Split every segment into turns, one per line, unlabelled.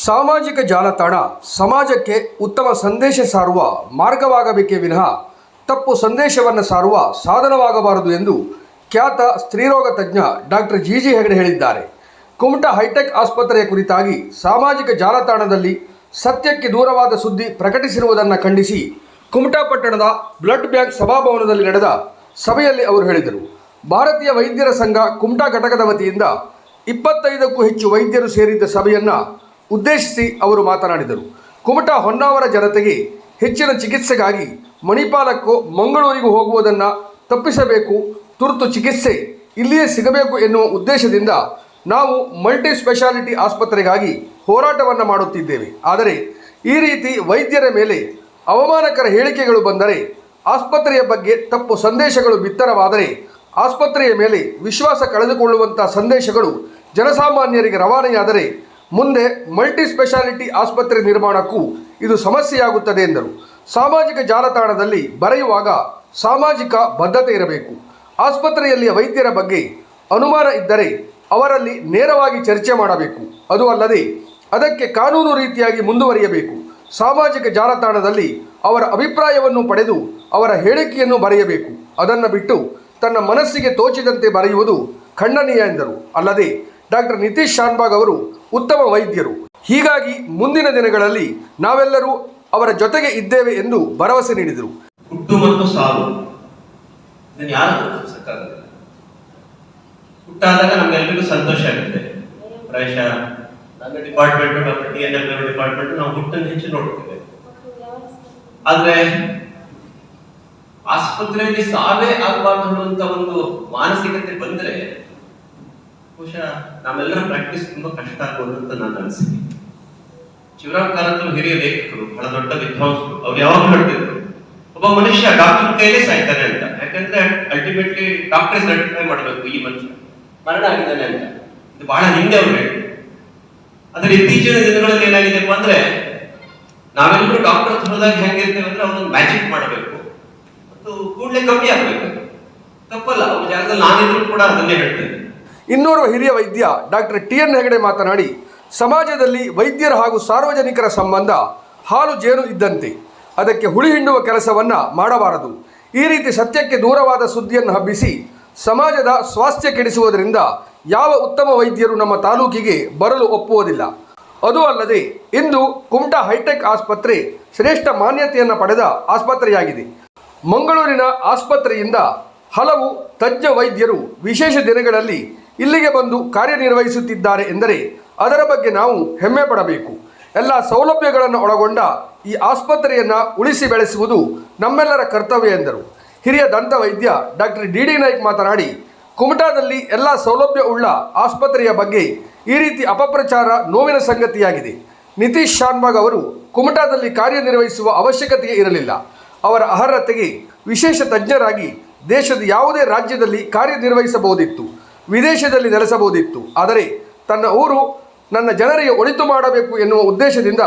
ಸಾಮಾಜಿಕ ಜಾಲತಾಣ ಸಮಾಜಕ್ಕೆ ಉತ್ತಮ ಸಂದೇಶ ಸಾರುವ ಮಾರ್ಗವಾಗಬೇಕೇ ವಿನಃ ತಪ್ಪು ಸಂದೇಶವನ್ನು ಸಾರುವ ಸಾಧನವಾಗಬಾರದು ಎಂದು ಖ್ಯಾತ ಸ್ತ್ರೀರೋಗ ತಜ್ಞ ಡಾಕ್ಟರ್ ಜಿ ಹೆಗಡೆ ಹೇಳಿದ್ದಾರೆ. ಕುಮಟಾ ಹೈಟೆಕ್ ಆಸ್ಪತ್ರೆಯ ಕುರಿತಾಗಿ ಸಾಮಾಜಿಕ ಜಾಲತಾಣದಲ್ಲಿ ಸತ್ಯಕ್ಕೆ ದೂರವಾದ ಸುದ್ದಿ ಪ್ರಕಟಿಸಿರುವುದನ್ನು ಖಂಡಿಸಿ ಕುಮಟಾ ಪಟ್ಟಣದ ಬ್ಲಡ್ ಬ್ಯಾಂಕ್ ಸಭಾಭವನದಲ್ಲಿ ನಡೆದ ಸಭೆಯಲ್ಲಿ ಅವರು ಹೇಳಿದರು. ಭಾರತೀಯ ವೈದ್ಯರ ಸಂಘ ಕುಮಟಾ ಘಟಕದ ವತಿಯಿಂದ 25ಕ್ಕೂ ಹೆಚ್ಚು ವೈದ್ಯರು ಸೇರಿದ್ದ ಸಭೆಯನ್ನು ಉದ್ದೇಶಿಸಿ ಅವರು ಮಾತನಾಡಿದರು. ಕುಮಟಾ ಹೊನ್ನಾವರ ಜನತೆಗೆ ಹೆಚ್ಚಿನ ಚಿಕಿತ್ಸೆಗಾಗಿ ಮಣಿಪಾಲಕ್ಕೋ ಮಂಗಳೂರಿಗೂ ಹೋಗುವುದನ್ನು ತಪ್ಪಿಸಬೇಕು, ತುರ್ತು ಚಿಕಿತ್ಸೆ ಇಲ್ಲಿಯೇ ಸಿಗಬೇಕು ಎನ್ನುವ ಉದ್ದೇಶದಿಂದ ನಾವು ಮಲ್ಟಿ ಸ್ಪೆಷಾಲಿಟಿ ಆಸ್ಪತ್ರೆಗಾಗಿ ಹೋರಾಟವನ್ನು ಮಾಡುತ್ತಿದ್ದೇವೆ. ಆದರೆ ಈ ರೀತಿ ವೈದ್ಯರ ಮೇಲೆ ಅವಮಾನಕರ ಹೇಳಿಕೆಗಳು ಬಂದರೆ, ಆಸ್ಪತ್ರೆಯ ಬಗ್ಗೆ ತಪ್ಪು ಸಂದೇಶಗಳು ಬಿತ್ತರವಾದರೆ, ಆಸ್ಪತ್ರೆಯ ಮೇಲೆ ವಿಶ್ವಾಸ ಕಳೆದುಕೊಳ್ಳುವಂಥ ಸಂದೇಶಗಳು ಜನಸಾಮಾನ್ಯರಿಗೆ ರವಾನೆಯಾದರೆ ಮುಂದೆ ಮಲ್ಟಿ ಸ್ಪೆಷಾಲಿಟಿ ಆಸ್ಪತ್ರೆ ನಿರ್ಮಾಣಕ್ಕೂ ಇದು ಸಮಸ್ಯೆಯಾಗುತ್ತದೆ ಎಂದರು. ಸಾಮಾಜಿಕ ಜಾಲತಾಣದಲ್ಲಿ ಬರೆಯುವಾಗ ಸಾಮಾಜಿಕ ಬದ್ಧತೆ ಇರಬೇಕು. ಆಸ್ಪತ್ರೆಯಲ್ಲಿಯ ವೈದ್ಯರ ಬಗ್ಗೆ ಅನುಮಾನ ಇದ್ದರೆ ಅವರಲ್ಲಿ ನೇರವಾಗಿ ಚರ್ಚೆ ಮಾಡಬೇಕು. ಅದು ಅಲ್ಲದೆ ಅದಕ್ಕೆ ಕಾನೂನು ರೀತಿಯಾಗಿ ಮುಂದುವರಿಯಬೇಕು. ಸಾಮಾಜಿಕ ಜಾಲತಾಣದಲ್ಲಿ ಅವರ ಅಭಿಪ್ರಾಯವನ್ನು ಪಡೆದು ಅವರ ಹೇಳಿಕೆಯನ್ನು ಬರೆಯಬೇಕು. ಅದನ್ನು ಬಿಟ್ಟು ತನ್ನ ಮನಸ್ಸಿಗೆ ತೋಚಿದಂತೆ ಬರೆಯುವುದು ಖಂಡನೀಯ ಎಂದರು. ಅಲ್ಲದೆ ಡಾಕ್ಟರ್ ನಿತೀಶ್ ಶಾನ್ಭಾಗ್ ಅವರು ಉತ್ತಮ ವೈದ್ಯರು, ಹೀಗಾಗಿ ಮುಂದಿನ ದಿನಗಳಲ್ಲಿ ನಾವೆಲ್ಲರೂ ಅವರ ಜೊತೆಗೆ ಇದ್ದೇವೆ ಎಂದು ಭರವಸೆ ನೀಡಿದರು.
ಹುಟ್ಟು ಮತ್ತು ಸಾವು ಇದನ್ನು ಯಾರು ತಪ್ಪಿಸಕ್ಕಾಗಲ್ಲ. ಹುಟ್ಟಾದಾಗ ನಮ್ಗೆಲ್ಲರಿಗೂ ಸಂತೋಷ ಆಗುತ್ತೆ. ಪ್ರಾಯಶಃ ನನ್ನ ಡಿಪಾರ್ಟ್ಮೆಂಟ್, ಡಾಕ್ಟರ್ TNL ಡಿಪಾರ್ಟ್ಮೆಂಟ್, ನಾವು ಹುಟ್ಟನ್ನು ಹೆಚ್ಚು ನೋಡ್ತೇವೆ. ಆದ್ರೆ ಆಸ್ಪತ್ರೆಯಲ್ಲಿ ಸಾವೇ ಆಗಬಾರ್ದು ಅನ್ನುವಂತ ಒಂದು ಮಾನಸಿಕತೆ ಬಂದ್ರೆ ಬಹುಶಃ ನಾವೆಲ್ಲರ ಪ್ರಾಕ್ಟೀಸ್ ತುಂಬಾ ಕಷ್ಟ ಆಗ್ಬೋದು ಅಂತ ನಾನು ಅನಿಸಿದೆ. ಶಿವರಾಮ್ ಕಾರಂತರು ಹಿರಿಯ ಲೇಖಕರು, ಬಹಳ ದೊಡ್ಡ ವಿದ್ವಾಂಸರು, ಅವ್ರು ಯಾವಾಗ ಹೇಳ್ತಿದ್ರು, ಒಬ್ಬ ಮನುಷ್ಯ ಡಾಕ್ಟರ್ ಕೈಲೇ ಸಾಯ್ತಾನೆ ಅಂತ. ಯಾಕಂದ್ರೆ ಅಲ್ಟಿಮೇಟ್ಲಿ ಡಾಕ್ಟರ್ ಸರ್ಟಿಫೈ ಮಾಡಬೇಕು ಈ ಮನುಷ್ಯ ಮರಣ ಆಗಿದ್ದಾನೆ ಅಂತ. ಇದು ಬಹಳ ಹಿಂದೆ ಅವ್ರು ಹೇಳಿದ್ರು. ಆದ್ರೆ ಇತ್ತೀಚಿನ ದಿನಗಳಲ್ಲಿ ಏನಾಗಿದೆಪ್ಪ ಅಂದ್ರೆ, ನಾವೆಲ್ಲರೂ ಡಾಕ್ಟರ್ ಹೋದಾಗ ಹೆಂಗಿರ್ತೇವೆ ಅಂದ್ರೆ ಅವರೊಂದು ಮ್ಯಾಜಿಕ್ ಮಾಡಬೇಕು ಮತ್ತು ಕೂಡಲೇ ಕಮ್ಮಿ ಆಗ್ಬೇಕು. ತಪ್ಪಲ್ಲ, ಅವ್ರ ಜಾಗದಲ್ಲಿ ನಾನಿದ್ರು ಕೂಡ ಅದನ್ನೇ ಹೇಳ್ತೇನೆ.
ಇನ್ನೋರ್ವ ಹಿರಿಯ ವೈದ್ಯ ಡಾಕ್ಟರ್ TN ಹೆಗಡೆ ಮಾತನಾಡಿ, ಸಮಾಜದಲ್ಲಿ ವೈದ್ಯರ ಹಾಗೂ ಸಾರ್ವಜನಿಕರ ಸಂಬಂಧ ಹಾಲು ಜೇನು ಇದ್ದಂತೆ, ಅದಕ್ಕೆ ಹುಳಿ ಹಿಂಡುವ ಕೆಲಸವನ್ನು ಮಾಡಬಾರದು. ಈ ರೀತಿ ಸತ್ಯಕ್ಕೆ ದೂರವಾದ ಸುದ್ದಿಯನ್ನು ಹಬ್ಬಿಸಿ ಸಮಾಜದ ಸ್ವಾಸ್ಥ್ಯ ಕೆಡಿಸುವುದರಿಂದ ಯಾವ ಉತ್ತಮ ವೈದ್ಯರು ನಮ್ಮ ತಾಲೂಕಿಗೆ ಬರಲು ಒಪ್ಪುವುದಿಲ್ಲ. ಅದು ಅಲ್ಲದೆ ಇಂದು ಕುಮಟಾ ಹೈಟೆಕ್ ಆಸ್ಪತ್ರೆ ಶ್ರೇಷ್ಠ ಮಾನ್ಯತೆಯನ್ನು ಪಡೆದ ಆಸ್ಪತ್ರೆಯಾಗಿದೆ. ಮಂಗಳೂರಿನ ಆಸ್ಪತ್ರೆಯಿಂದ ಹಲವು ತಜ್ಞ ವೈದ್ಯರು ವಿಶೇಷ ದಿನಗಳಲ್ಲಿ ಇಲ್ಲಿಗೆ ಬಂದು ಕಾರ್ಯನಿರ್ವಹಿಸುತ್ತಿದ್ದಾರೆ ಎಂದರೆ ಅದರ ಬಗ್ಗೆ ನಾವು ಹೆಮ್ಮೆ ಪಡಬೇಕು. ಎಲ್ಲ ಸೌಲಭ್ಯಗಳನ್ನು ಒಳಗೊಂಡ ಈ ಆಸ್ಪತ್ರೆಯನ್ನು ಉಳಿಸಿ ಬೆಳೆಸುವುದು ನಮ್ಮೆಲ್ಲರ ಕರ್ತವ್ಯ ಎಂದರು. ಹಿರಿಯ ದಂತ ವೈದ್ಯ ಡಾಕ್ಟರ್ DD ನಾಯ್ಕ್ ಮಾತನಾಡಿ, ಕುಮಟಾದಲ್ಲಿ ಎಲ್ಲ ಸೌಲಭ್ಯ ಉಳ್ಳ ಆಸ್ಪತ್ರೆಯ ಬಗ್ಗೆ ಈ ರೀತಿ ಅಪಪ್ರಚಾರ ನೋವಿನ ಸಂಗತಿಯಾಗಿದೆ. ನಿತೀಶ್ ಶಾನ್ಭಾಗ್ ಅವರು ಕುಮಟಾದಲ್ಲಿ ಕಾರ್ಯನಿರ್ವಹಿಸುವ ಅವಶ್ಯಕತೆಯೇ ಇರಲಿಲ್ಲ. ಅವರ ಅರ್ಹತೆಗೆ ವಿಶೇಷ ತಜ್ಞರಾಗಿ ದೇಶದ ಯಾವುದೇ ರಾಜ್ಯದಲ್ಲಿ ಕಾರ್ಯನಿರ್ವಹಿಸಬಹುದಿತ್ತು, ವಿದೇಶದಲ್ಲಿ ನೆಲೆಸಬಹುದಿತ್ತು. ಆದರೆ ತನ್ನ ಊರು ನನ್ನ ಜನರಿಗೆ ಒಳಿತು ಮಾಡಬೇಕು ಎನ್ನುವ ಉದ್ದೇಶದಿಂದ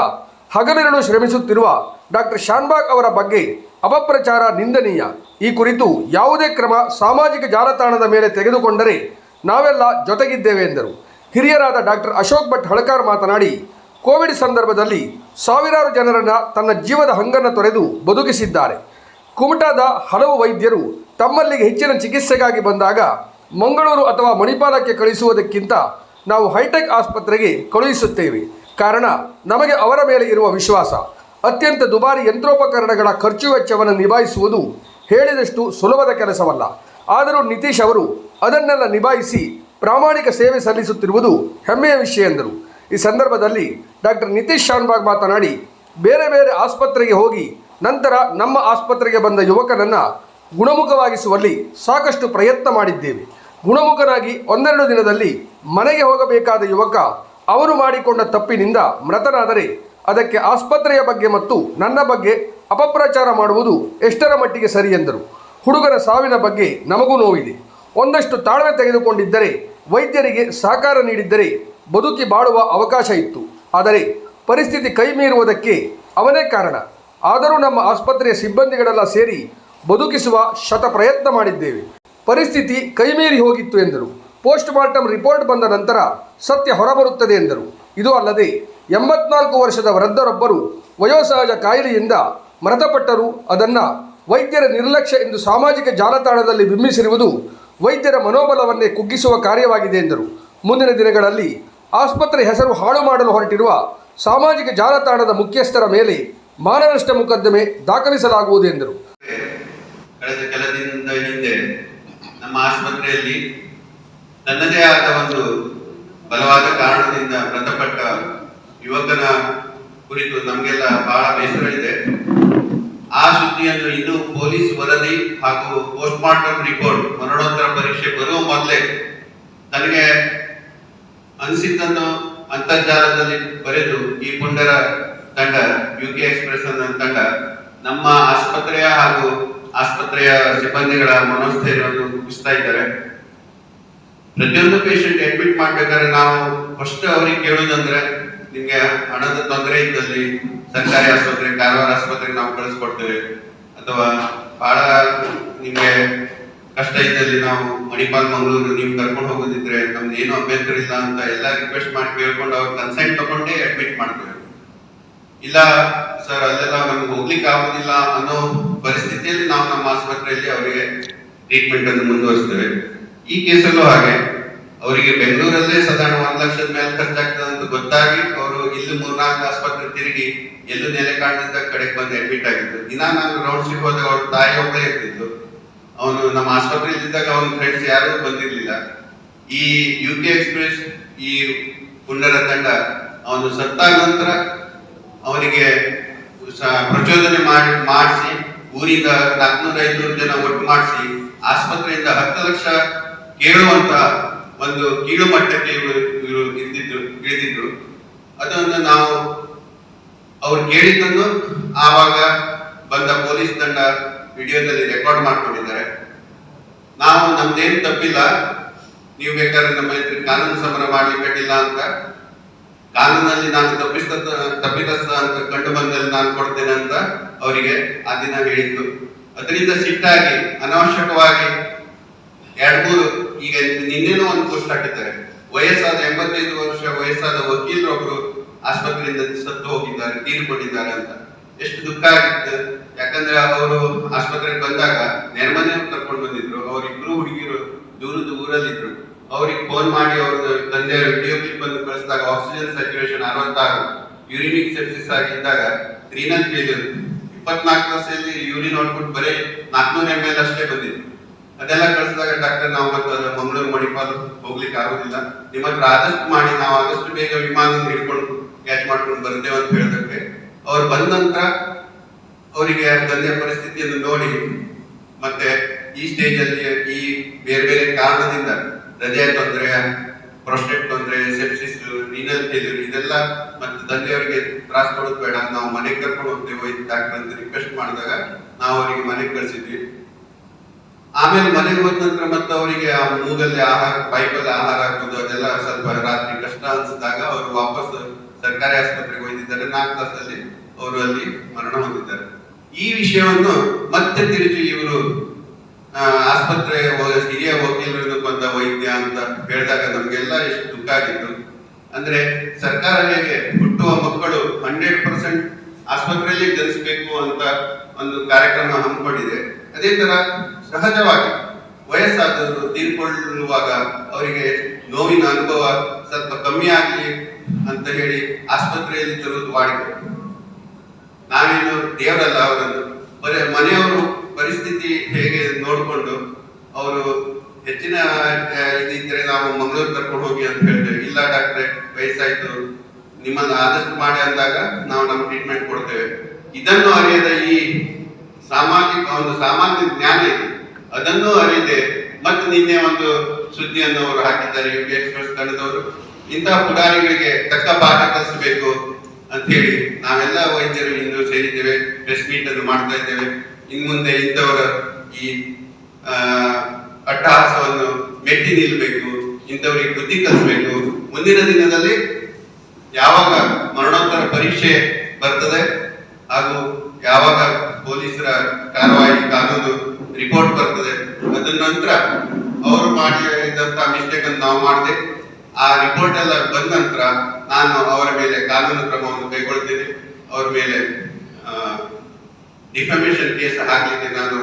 ಹಗಲಿರುಳು ಶ್ರಮಿಸುತ್ತಿರುವ ಡಾಕ್ಟರ್ ಶಾನ್ಭಾಗ್ ಅವರ ಬಗ್ಗೆ ಅಪಪ್ರಚಾರ ನಿಂದನೀಯ. ಈ ಕುರಿತು ಯಾವುದೇ ಕ್ರಮ ಸಾಮಾಜಿಕ ಜಾಲತಾಣದ ಮೇಲೆ ತೆಗೆದುಕೊಂಡರೆ ನಾವೆಲ್ಲ ಜೊತೆಗಿದ್ದೇವೆ ಎಂದರು. ಹಿರಿಯರಾದ ಡಾಕ್ಟರ್ ಅಶೋಕ್ ಭಟ್ ಹಳಕಾರ್ ಮಾತನಾಡಿ, ಕೋವಿಡ್ ಸಂದರ್ಭದಲ್ಲಿ ಸಾವಿರಾರು ಜನರನ್ನು ತನ್ನ ಜೀವದ ಹಂಗನ್ನು ತೊರೆದು ಬದುಕಿಸಿದ್ದಾರೆ. ಕುಮಟಾದ ಹಲವು ವೈದ್ಯರು ತಮ್ಮಲ್ಲಿಗೆ ಹೆಚ್ಚಿನ ಚಿಕಿತ್ಸೆಗಾಗಿ ಬಂದಾಗ ಮಂಗಳೂರು ಅಥವಾ ಮಣಿಪಾಲಕ್ಕೆ ಕಳುಹಿಸುವುದಕ್ಕಿಂತ ನಾವು ಹೈಟೆಕ್ ಆಸ್ಪತ್ರೆಗೆ ಕಳುಹಿಸುತ್ತೇವೆ. ಕಾರಣ ನಮಗೆ ಅವರ ಮೇಲೆ ಇರುವ ವಿಶ್ವಾಸ. ಅತ್ಯಂತ ದುಬಾರಿ ಯಂತ್ರೋಪಕರಣಗಳ ಖರ್ಚು ವೆಚ್ಚವನ್ನು ನಿಭಾಯಿಸುವುದು ಹೇಳಿದಷ್ಟು ಸುಲಭದ ಕೆಲಸವಲ್ಲ. ಆದರೂ ನಿತೀಶ್ ಅವರು ಅದನ್ನೆಲ್ಲ ನಿಭಾಯಿಸಿ ಪ್ರಾಮಾಣಿಕ ಸೇವೆ ಸಲ್ಲಿಸುತ್ತಿರುವುದು ಹೆಮ್ಮೆಯ ವಿಷಯ ಎಂದರು. ಈ ಸಂದರ್ಭದಲ್ಲಿ ಡಾಕ್ಟರ್ ನಿತೀಶ್ ಶಾನ್ಭಾಗ್ ಮಾತನಾಡಿ, ಬೇರೆ ಬೇರೆ ಆಸ್ಪತ್ರೆಗೆ ಹೋಗಿ ನಂತರ ನಮ್ಮ ಆಸ್ಪತ್ರೆಗೆ ಬಂದ ಯುವಕನನ್ನು ಗುಣಮುಖವಾಗಿಸುವಲ್ಲಿ ಸಾಕಷ್ಟು ಪ್ರಯತ್ನ ಮಾಡಿದ್ದೇವೆ. ಗುಣಮುಖನಾಗಿ ಒಂದೆರಡು ದಿನದಲ್ಲಿ ಮನೆಗೆ ಹೋಗಬೇಕಾದ ಯುವಕ ಅವನು ಮಾಡಿಕೊಂಡ ತಪ್ಪಿನಿಂದ ಮೃತನಾದರೆ ಅದಕ್ಕೆ ಆಸ್ಪತ್ರೆಯ ಬಗ್ಗೆ ಮತ್ತು ನನ್ನ ಬಗ್ಗೆ ಅಪಪ್ರಚಾರ ಮಾಡುವುದು ಎಷ್ಟರ ಮಟ್ಟಿಗೆ ಸರಿ ಎಂದರು. ಹುಡುಗನ ಸಾವಿನ ಬಗ್ಗೆ ನಮಗೂ ನೋವಿದೆ. ಒಂದಷ್ಟು ತಾಳ್ಮೆ ತೆಗೆದುಕೊಂಡಿದ್ದರೆ, ವೈದ್ಯರಿಗೆ ಸಹಕಾರ ನೀಡಿದ್ದರೆ ಬದುಕಿ ಬಾಳುವ ಅವಕಾಶ ಇತ್ತು. ಆದರೆ ಪರಿಸ್ಥಿತಿ ಕೈ ಮೀರುವುದಕ್ಕೆ ಅವನೇ ಕಾರಣ. ಆದರೂ ನಮ್ಮ ಆಸ್ಪತ್ರೆಯ ಸಿಬ್ಬಂದಿಗಳೆಲ್ಲ ಸೇರಿ ಬದುಕಿಸುವ ಶತ ಪ್ರಯತ್ನ ಮಾಡಿದ್ದೇವೆ. ಪರಿಸ್ಥಿತಿ ಕೈಮೀರಿ ಹೋಗಿತ್ತು ಎಂದರು. ಪೋಸ್ಟ್ ಮಾರ್ಟಮ್ ರಿಪೋರ್ಟ್ ಬಂದ ನಂತರ ಸತ್ಯ ಹೊರಬರುತ್ತದೆ ಎಂದರು. ಇದು ಅಲ್ಲದೆ 84 ವರ್ಷದ ವೃದ್ಧರೊಬ್ಬರು ವಯೋಸಹಜ ಕಾಯಿಲೆಯಿಂದ ಮೃತಪಟ್ಟರು. ಅದನ್ನು ವೈದ್ಯರ ನಿರ್ಲಕ್ಷ್ಯ ಎಂದು ಸಾಮಾಜಿಕ ಜಾಲತಾಣದಲ್ಲಿ ಬಿಂಬಿಸಿರುವುದು ವೈದ್ಯರ ಮನೋಬಲವನ್ನೇ ಕುಗ್ಗಿಸುವ ಕಾರ್ಯವಾಗಿದೆ ಎಂದರು. ಮುಂದಿನ ದಿನಗಳಲ್ಲಿ ಆಸ್ಪತ್ರೆ ಹೆಸರು ಹಾಳು ಮಾಡಲು ಹೊರಟಿರುವ ಸಾಮಾಜಿಕ ಜಾಲತಾಣದ ಮುಖ್ಯಸ್ಥರ ಮೇಲೆ ಮಾನನಷ್ಟ ಮೊಕದ್ದಮೆ ದಾಖಲಿಸಲಾಗುವುದು ಎಂದರು.
ಕಳೆದ ಕೆಲ ದಿನದ ಹಿಂದೆ ನಮ್ಮ ಆಸ್ಪತ್ರೆಯಲ್ಲಿ ತನ್ನದೇ ಆದ ಒಂದು ಬಲವಾದ ಕಾರಣದಿಂದ ಮೃತಪಟ್ಟ ಯುವಕನ ಕುರಿತು ನಮಗೆಲ್ಲ ಬಹಳ ಬೇಸರ ಇದೆ. ಆ ಸುದ್ದಿಯನ್ನು ಇನ್ನು ಪೊಲೀಸ್ ವರದಿ ಹಾಗೂ ಪೋಸ್ಟ್ ಮಾರ್ಟಮ್ ರಿಪೋರ್ಟ್ ಮರಣೋತ್ತರ ಪರೀಕ್ಷೆ ಬರುವ ಮೊದಲೇ ತನಗೆ ಅನಿಸಿದ್ದನ್ನು ಅಂತರ್ಜಾಲದಲ್ಲಿ ಬರೆದು ಈ ಪುಂಡರ ತಂಡ UK ಎಕ್ಸ್‌ಪ್ರೆಸ್ ಅನ್ನೋ ತಂಡ ನಮ್ಮ ಆಸ್ಪತ್ರೆಯ ಹಾಗೂ ಆಸ್ಪತ್ರೆಯ ಸಿಬ್ಬಂದಿಗಳ ಮನೋಸ್ಥೈರ್ಯವನ್ನು ಕುಸಿಸ್ತಾ ಇದ್ದಾರೆ. ಪ್ರತಿಯೊಂದು ಪೇಷಂಟ್ ಅಡ್ಮಿಟ್ ಮಾಡ್ಬೇಕಾದ್ರೆ ನಾವು ಫಸ್ಟ್ ಅವ್ರಿಗೆ ಕೇಳೋದಂದ್ರೆ, ನಿಮ್ಗೆ ಹಣದ ತೊಂದರೆ ಇದ್ದಲ್ಲಿ ಸರ್ಕಾರಿ ಆಸ್ಪತ್ರೆ, ಕಾರವಾರ ಆಸ್ಪತ್ರೆಗೆ ನಾವು ಕಳಿಸ್ಕೊಡ್ತೇವೆ, ಅಥವಾ ಬಹಳ ನಿಮ್ಗೆ ಕಷ್ಟ ಇದ್ದಲ್ಲಿ ನಾವು ಮಣಿಪಾಲ್, ಮಂಗಳೂರು ನೀವು ಕರ್ಕೊಂಡು ಹೋಗೋದಿದ್ರೆ ನಮ್ದು ಏನು ಅಭ್ಯಂತರ ಇಲ್ಲ ಅಂತ ಎಲ್ಲ ರಿಕ್ವೆಸ್ಟ್ ಮಾಡಿ ಕೇಳ್ಕೊಂಡು ಅವ್ರ ಕನ್ಸೆಂಟ್ ತಗೊಂಡೇ ಅಡ್ಮಿಟ್ ಮಾಡ್ತೇವೆ. ಇಲ್ಲ ಸರ್ ಅಲ್ಲೆಲ್ಲ ನಮ್ಗೆ ಹೋಗ್ಲಿಕ್ಕೆ ಆಗುದಿಲ್ಲ ಅನ್ನೋ ಪರಿಸ್ಥಿತಿಯಲ್ಲಿ ನಾವು ನಮ್ಮ ಆಸ್ಪತ್ರೆಯಲ್ಲಿ ಅವರಿಗೆ ಟ್ರೀಟ್ಮೆಂಟ್ ಅನ್ನು ಮುಂದುವರಿಸ್ತೇವೆ. ಈ ಕೇಸಲ್ಲೂ ಹಾಗೆ ಅವರಿಗೆ ಬೆಂಗಳೂರಲ್ಲೇ ಸಾಧಾರಣ 1 ಲಕ್ಷದ ಮೇಲೆ ಖರ್ಚಾಗ್ತದೆ ಅಂತ ಗೊತ್ತಾಗಿ ಅವರು ಇಲ್ಲಿ 3-4 ಆಸ್ಪತ್ರೆ ತಿರುಗಿ ಎಲ್ಲೂ ನೆಲೆ ಕಾಣದ ಕಡೆಗೆ ಬಂದು ಅಡ್ಮಿಟ್ ಆಗಿದ್ದು. ದಿನ ನಾನು ರೌಂಡ್ಸಿಗೆ ಹೋದಾಗ ಅವ್ರ ತಾಯಿ ಒಬ್ಬಳೇ ಇರ್ತಿದ್ದು. ಅವನು ನಮ್ಮ ಆಸ್ಪತ್ರೆಯಲ್ಲಿ ಇದ್ದಾಗ ಅವನ ಫ್ರೆಂಡ್ಸ್ ಯಾರೂ ಬಂದಿರ್ಲಿಲ್ಲ. ಈ UK ಎಕ್ಸ್‌ಪ್ರೆಸ್ ಈ ಪುಂಡರ ತಂಡ ಅವನು ಸತ್ತ ನಂತರ ಅವನಿಗೆ ಪ್ರಚೋದನೆ ಮಾಡಿಸಿ ಊರಿಂದ 400-500 ಜನ ಒಟ್ಟು ಮಾಡಿಸಿ ಆಸ್ಪತ್ರೆಯಿಂದ 10 ಲಕ್ಷ ಕೇಳುವಂತ ಒಂದು ಕೀಳು ಮಟ್ಟಕ್ಕೆ ಇವರು ಇಳಿದಿದ್ರು. ಅದನ್ನು ನಾವು ಅವ್ರು ಕೇಳಿದ್ದನ್ನು ಆವಾಗ ಬಂದ ಪೊಲೀಸ್ ತಂಡ ವಿಡಿಯೋದಲ್ಲಿ ರೆಕಾರ್ಡ್ ಮಾಡ್ಕೊಂಡಿದ್ದಾರೆ. ನಾವು ನಮ್ದೇನು ತಪ್ಪಿಲ್ಲ, ನೀವು ಬೇಕಾದ್ರೆ ನಮ್ಮ ಎದುರು ಕಾನೂನು ಸಮರ ಮಾಡ್ಲಿಕ್ಕೆ ಅಡ್ಡಿಲ್ಲ ಅಂತ, ಕಾನೂನಲ್ಲಿ ನಾನು ತಪ್ಪಿತಸ್ಥ ಅಂತ ಕಂಡು ಬಂದಲ್ಲಿ ನಾನು ಕೊಡ್ತೇನೆ ಅಂತ ಅವರಿಗೆ ಆ ದಿನ ಹೇಳಿದ್ದು. ಅದರಿಂದ ಸಿಟ್ಟಾಗಿ ಅನಾವಶ್ಯಕವಾಗಿ 2-3 ಈಗ ನಿನ್ನೆನೂ ಒಂದು ಪೋಸ್ಟ್ ಹಾಕಿದ್ದಾರೆ. ವಯಸ್ಸಾದ 85 ವರ್ಷ ವಯಸ್ಸಾದ ವಕೀಲರೊಬ್ರು ಆಸ್ಪತ್ರೆಯಿಂದ ಸತ್ತು ಹೋಗಿದ್ದಾರೆ, ತೀರ್ಕೊಂಡಿದ್ದಾರೆ ಅಂತ. ಎಷ್ಟು ದುಃಖ ಆಗಿತ್ತು. ಯಾಕಂದ್ರೆ ಅವರು ಆಸ್ಪತ್ರೆಗೆ ಬಂದಾಗ ನೆರಮನೆ ಕರ್ಕೊಂಡು ಬಂದಿದ್ರು. ಅವರಿಬ್ರು ಹುಡುಗಿರು ದೂರದ ಊರಲ್ಲಿದ್ರು. ಅವ್ರಿಗೆ ಫೋನ್ ಮಾಡಿ ಅವ್ರ ತಂದೆ ವಿಡಿಯೋ ಕ್ಲಿಪ್ ಅನ್ನು ಕಳಿಸಿದಾಗ ಆಕ್ಸಿಜನ್ ಸ್ಯಾಚುರೇಷನ್ 66, ಯೂರಿನಿಕ್ ಸೆಪ್ಸಿಸ್ ಆಗಿದ್ದಾಗ ರೀನಲ್ ಫೇಲ್ಯೂರ್ 24 ವರ್ಷದಲ್ಲಿ ಯೂರಿನ್ ಔಟ್ಪುಟ್ ಬರೀ 400 ml ಅಷ್ಟೇ ಬಂದಿತ್ತು. ಅದೆಲ್ಲ ಕಳಿಸಿದಾಗ ಡಾಕ್ಟರ್ ನಾವು ಮತ್ತೆ ಮಂಗಳೂರು ಮಣಿಪಾಲ್ ಹೋಗ್ಲಿಕ್ಕೆ ಆಗೋದಿಲ್ಲ, ನಿಮ್ಮ ಹತ್ರ ಆದಷ್ಟು ಮಾಡಿ ನಾವು ಆದಷ್ಟು ಬೇಗ ವಿಮಾನ ಹಿಡ್ಕೊಂಡು ಕ್ಯಾಚ್ ಮಾಡ್ಕೊಂಡು ಬರ್ತೇವೆ ಅಂತ ಹೇಳೋದಕ್ಕೆ ಅವ್ರು ಬಂದ ನಂತರ ಅವರಿಗೆ ತಂದೆಯ ಪರಿಸ್ಥಿತಿಯನ್ನು ನೋಡಿ ಮತ್ತೆ ಈ ಸ್ಟೇಜ್ ಅಲ್ಲಿ ಈ ಬೇರೆ ಬೇರೆ ಕಾರಣದಿಂದ ಹೃದಯ ತೊಂದರೆ, ಪ್ರೊಸ್ಟೇಟ್ ತೊಂದರೆ, ಸೆಪ್ಸಿಸ್, ರೀನಲ್ ಫೇಲ್ಯೂರ್ ಇದೆಲ್ಲ ಮತ್ತೆ ತಂದೆಯವರಿಗೆ ತ್ರಾಸ ಕೊಡೋದು ಬೇಡ, ನಾವು ಮನೆಗೆ ಕರ್ಕೊಂಡು ಹೋಗ್ತೇವೆ ಡಾಕ್ಟರ್ ಅಂತ ರಿಕ್ವೆಸ್ಟ್ ಮಾಡಿದಾಗ ನಾವು ಅವರಿಗೆ ಮನೆಗೆ ಕಳಿಸಿದ್ವಿ. ಆಮೇಲೆ ಮನೆಗೆ ಹೋದ ನಂತರ ಮತ್ತೆ ಅವರಿಗೆ ಆ ಮೂಗಲ್ಲಿ ಆಹಾರ, ಪೈಪಲ್ಲಿ ಆಹಾರ ಹಾಕೋದು ಅದೆಲ್ಲ ಸ್ವಲ್ಪ ರಾತ್ರಿ ಕಷ್ಟ ಅನ್ಸಿದಾಗ ಅವರು ವಾಪಸ್ ಸರ್ಕಾರಿ ಆಸ್ಪತ್ರೆಗೆ ಹೋಗಿದ್ದಾರೆ. 4 ತಾಸಲ್ಲಿ ಅವರು ಅಲ್ಲಿ ಮರಣ ಹೊಂದಿದ್ದಾರೆ. ಈ ವಿಷಯವನ್ನು ಮತ್ತೆ ತಿರುಗಿ ಇವರು ಆಸ್ಪತ್ರೆ ಹಿರಿಯ ವಕೀಲರನ್ನು ಕೊಂದ ವೈದ್ಯ ಅಂತ ಹೇಳಿದಾಗ ನಮ್ಗೆಲ್ಲ ಎಷ್ಟು ದುಃಖ ಆಗಿತ್ತು. ಅಂದ್ರೆ ಸರ್ಕಾರ ಹೇಗೆ ಹುಟ್ಟುವ ಮಕ್ಕಳು 100% ಆಸ್ಪತ್ರೆಯಲ್ಲಿ ಜನಿಸಬೇಕು ಅಂತ ಒಂದು ಕಾರ್ಯಕ್ರಮ ಹಮ್ಮಿಕೊಂಡಿದೆ, ಅದೇ ತರ ಸಹಜವಾಗಿ ವಯಸ್ಸಾದವರು ತೀರ್ಕೊಳ್ಳುವಾಗ ಅವರಿಗೆ ನೋವಿನ ಅನುಭವ ಸ್ವಲ್ಪ ಕಮ್ಮಿ ಆಗಲಿ ಅಂತ ಹೇಳಿ ಆಸ್ಪತ್ರೆಯಲ್ಲಿ ತರುವುದು ವಾಡಿಕೆ. ನಾವೇನು ದೇವರಲ್ಲ, ಅವರನ್ನು ಮನೆಯವರು ಪರಿಸ್ಥಿತಿ ಹೇಗೆ ನೋಡಿಕೊಂಡು ಅವರು ಹೆಚ್ಚಿನ ಇದ್ರೆ ನಾವು ಮಂಗಳೂರು ಕರ್ಕೊಂಡು ಹೋಗಿ ಅಂತ ಹೇಳ್ತೇವೆ. ಇಲ್ಲ ಡಾಕ್ಟ್ರೆ ವಯಸ್ಸಾಯ್ತು, ನಿಮ್ಮನ್ನು ಆದಷ್ಟು ಮಾಡಿ ಅಂದಾಗ ನಾವು ನಮ್ಮ ಟ್ರೀಟ್ಮೆಂಟ್ ಕೊಡ್ತೇವೆ. ಇದನ್ನು ಅರಿಯದ ಈ ಸಾಮಾನ್ಯ ಜ್ಞಾನ ಇದೆ, ಅದನ್ನು ಅರಿಯದೆ ಮತ್ತು ನಿನ್ನೆ ಒಂದು ಸುದ್ದಿಯನ್ನು ಅವರು ಹಾಕಿದ್ದಾರೆ UK ಎಕ್ಸ್‌ಪ್ರೆಸ್ ತಂಡದವರು. ಇಂತಹ ಪುಡಾರಿಗಳಿಗೆ ತಕ್ಕ ಪಾಠ ಕಲಿಸಬೇಕು ಅಂತ ಹೇಳಿ ನಾವೆಲ್ಲ ವೈದ್ಯರು ಇಂದು ಸೇರಿದ್ದೇವೆ, ಪ್ರೆಸ್ ಮೀಟ್ ಅನ್ನು ಮಾಡ್ತಾ ಇದ್ದೇವೆ. ಇನ್ ಮುಂದೆ ಇಂಥವರ ಈ ಅಟ್ಟಹಾಸವನ್ನು ಮೆಟ್ಟಿ ನಿಲ್ಲಬೇಕು, ಇಂಥವರಿಗೆ ಬುದ್ಧಿ ಕಲಿಸಬೇಕು. ಮುಂದಿನ ದಿನದಲ್ಲಿ ಯಾವಾಗ ಮರಣೋತ್ತರ ಪರೀಕ್ಷೆ ಬರ್ತದೆ ಹಾಗೂ ಯಾವಾಗ ಪೊಲೀಸರ ಕಾರ್ಯವಾಹಿ ಕಾನೂನು ರಿಪೋರ್ಟ್ ಬರ್ತದೆ, ಅದ ನಂತರ ಅವರು ಮಾಡಿದಂತ ಮಿಸ್ಟೇಕ್ ಅನ್ನು ನಾವು ಮಾಡದೆ ಆ ರಿಪೋರ್ಟ್ ಎಲ್ಲ ಬಂದ ನಂತರ ನಾನು ಅವರ ಮೇಲೆ ಕಾನೂನು ಕ್ರಮವನ್ನು ಕೈಗೊಳ್ತೇನೆ. ಅವರ ಮೇಲೆ ಡಿಫಮೇಷನ್ ಕೇಸ್ ಹಾಕಲಿಕ್ಕೆ ನಾನು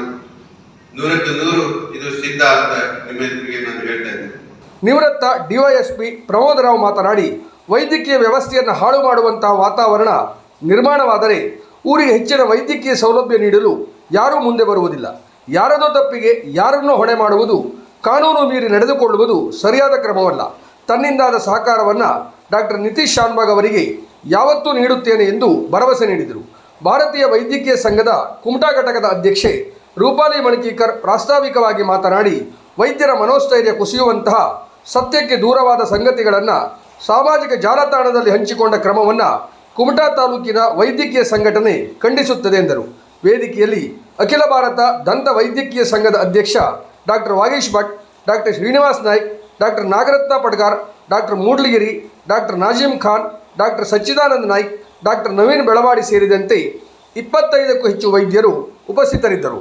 100ಕ್ಕೆ 100 ಇದು ಸಿದ್ಧ ಅಂತ ನಿಮ್ಮೆಲ್ಲರಿಗೆ ನಾನು ಹೇಳ್ತಾ ಇದ್ದೇನೆ.
ನಿವೃತ್ತ ಡಿವೈಎಸ್ಪಿ ಪ್ರಮೋದ್ ರಾವ್ ಮಾತನಾಡಿ, ವೈದ್ಯಕೀಯ ವ್ಯವಸ್ಥೆಯನ್ನು ಹಾಳು ಮಾಡುವಂತಹ ವಾತಾವರಣ ನಿರ್ಮಾಣವಾದರೆ ಊರಿಗೆ ಹೆಚ್ಚಿನ ವೈದ್ಯಕೀಯ ಸೌಲಭ್ಯ ನೀಡಲು ಯಾರೂ ಮುಂದೆ ಬರುವುದಿಲ್ಲ. ಯಾರದೋ ತಪ್ಪಿಗೆ ಯಾರನ್ನೂ ಹೊಣೆ ಮಾಡುವುದು, ಕಾನೂನು ಮೀರಿ ನಡೆದುಕೊಳ್ಳುವುದು ಸರಿಯಾದ ಕ್ರಮವಲ್ಲ. ತನ್ನಿಂದಾದ ಸಹಕಾರವನ್ನು ಡಾಕ್ಟರ್ ನಿತೀಶ್ ಶಾನ್ಭಾಗ್ ಅವರಿಗೆ ಯಾವತ್ತೂ ನೀಡುತ್ತೇನೆ ಎಂದು ಭರವಸೆ ನೀಡಿದರು. ಭಾರತೀಯ ವೈದ್ಯಕೀಯ ಸಂಘದ ಕುಮಟಾ ಘಟಕದ ಅಧ್ಯಕ್ಷೆ ರೂಪಾಲಿ ಮಣಿಕೀಕರ್ ಪ್ರಾಸ್ತಾವಿಕವಾಗಿ ಮಾತನಾಡಿ, ವೈದ್ಯರ ಮನೋಸ್ಥೈರ್ಯ ಕುಸಿಯುವಂತಹ ಸತ್ಯಕ್ಕೆ ದೂರವಾದ ಸಂಗತಿಗಳನ್ನು ಸಾಮಾಜಿಕ ಜಾಲತಾಣದಲ್ಲಿ ಹಂಚಿಕೊಂಡ ಕ್ರಮವನ್ನು ಕುಮಟಾ ತಾಲೂಕಿನ ವೈದ್ಯಕೀಯ ಸಂಘಟನೆ ಖಂಡಿಸುತ್ತದೆ ಎಂದರು. ವೇದಿಕೆಯಲ್ಲಿ ಅಖಿಲ ಭಾರತ ದಂತ ವೈದ್ಯಕೀಯ ಸಂಘದ ಅಧ್ಯಕ್ಷ doctor Vageesh Bhat, doctor Srinivas Naik, doctor Nagaratna Padgar, doctor Moodligiri, doctor Nazim Khan, doctor Sachidananda Naik, doctor Naveen Belavadi ಸೇರಿದಂತೆ 25ಕ್ಕೂ ಹೆಚ್ಚು ವೈದ್ಯರು ಉಪಸ್ಥಿತರಿದ್ದರು.